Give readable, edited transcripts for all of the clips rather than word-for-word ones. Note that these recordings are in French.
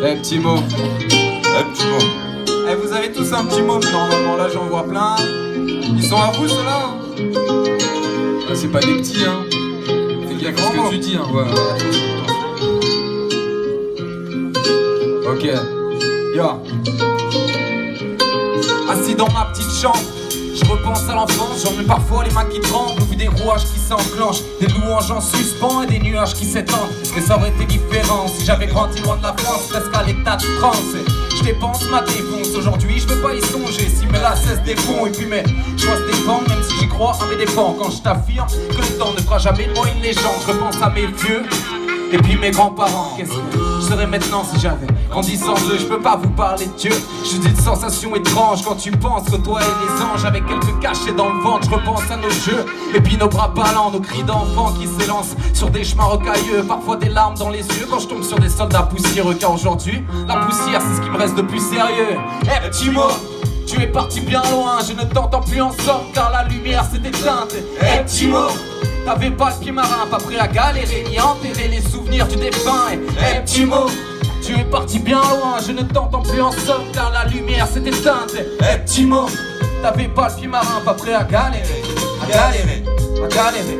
Eh petit mot. Eh petit mot. Eh vous avez tous un petit mot normalement, là j'en vois plein. Ils sont à vous ceux-là hein. Ah, c'est pas des petits hein. Fais gaffe à ce que tu dis hein. Voilà. Ok. Yo. Assis dans ma petite chambre, je repense à l'enfance, j'en ai parfois les mains qui tremblent, au vu des rouages qui s'enclenchent, des louanges en suspens et des nuages qui s'étendent. Mais ça aurait été différent si j'avais grandi loin de la France, presque à l'état de transe. Je dépense ma défonce, aujourd'hui je veux pas y songer, si mes lacets défont et puis mes choix se dépendent, même si j'y crois à mes dépens. Quand je t'affirme que le temps ne fera jamais de moi une légende, je repense à mes vieux et puis mes grands-parents. Qu'est-ce que je serais maintenant si j'avais grandi sans eux? Je peux pas vous parler de Dieu, je dis une sensation étrange quand tu penses que toi et les anges avec quelques cachets dans le ventre. Je repense à nos jeux et puis nos bras ballants, nos cris d'enfants qui s'élancent sur des chemins rocailleux, parfois des larmes dans les yeux quand je tombe sur des soldats poussiéreux. Car aujourd'hui la poussière c'est ce qui me reste de plus sérieux. Eh petit mot, tu es parti bien loin, je ne t'entends plus en somme car la lumière s'est éteinte. Eh petit mot, t'avais pas le pied marin, pas prêt à galérer ni enterrer les souvenirs du défunt. Eh petit mot, tu es parti bien loin, je ne t'entends plus en somme car la lumière s'est éteinte. Eh petit mot, t'avais pas le pied marin, pas prêt à galérer, à galérer, à galérer.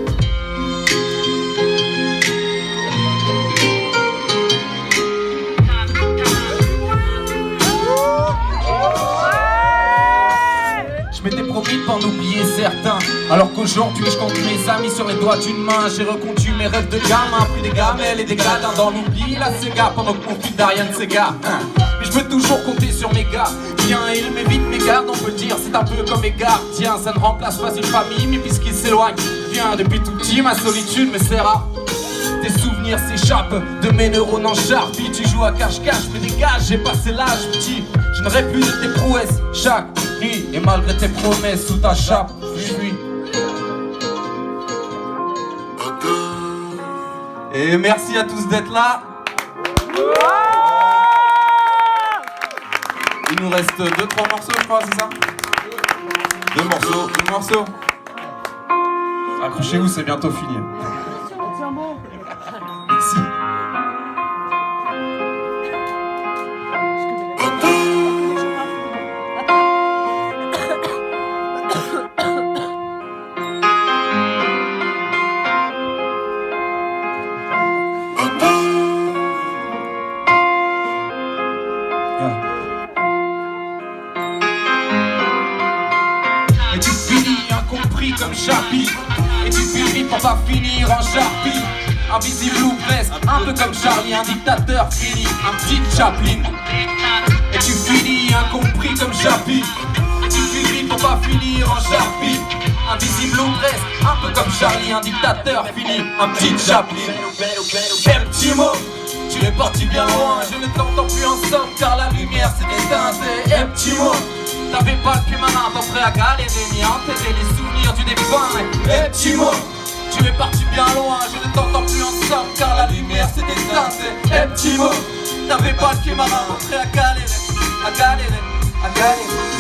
Je m'étais promis de pas en oublier certains, alors qu'aujourd'hui je compte mes amis sur les doigts d'une main. J'ai reconduit mes rêves de gamin, pris des gamelles et des gadins dans l'oubli, la Sega, pendant que mon fils d'Ariane Sega. Mais je peux toujours compter sur mes gars, viens et il m'évite mes gardes, on peut le dire, c'est un peu comme mes gardiens. Ça ne remplace pas une famille, mais puisqu'ils s'éloignent, viens depuis tout petit, ma solitude me sert à... Tes souvenirs s'échappent de mes neurones en charpie. Tu joues à cache-cache, mais dégage, j'ai passé l'âge petit. Je ne rêve plus de tes prouesses chaque nuit. Et malgré tes promesses sous ta chape, je fuis. Et merci à tous d'être là. Il nous reste 2-3 morceaux je crois, c'est ça? 2 morceaux, 2 morceaux. Accrochez-vous, c'est bientôt fini. Merci. Et tu finis incompris comme Chapi. Et tu finis pour pas finir en Charpie. Invisible ou presque, un peu comme Charlie, un dictateur fini, un petit Chaplin. Et tu finis incompris comme Chapi. Et tu finis pour pas finir en Charpie. Invisible ou presque, un peu comme Charlie, un dictateur fini, un petit Chaplin. Eh petit mot, tu es parti bien loin, je ne t'entends plus en somme car la lumière s'est éteinte. Eh petit mot, t'avais pas le pied marin, pas prêt à galérer ni enterrer les souvenirs du défunt. Eh petit mot, tu es parti bien loin, je ne t'entends plus en somme car la lumière s'est éteinte. Eh petit mot, t'avais pas le pied marin, pas prêt à galérer, à galérer, à galérer.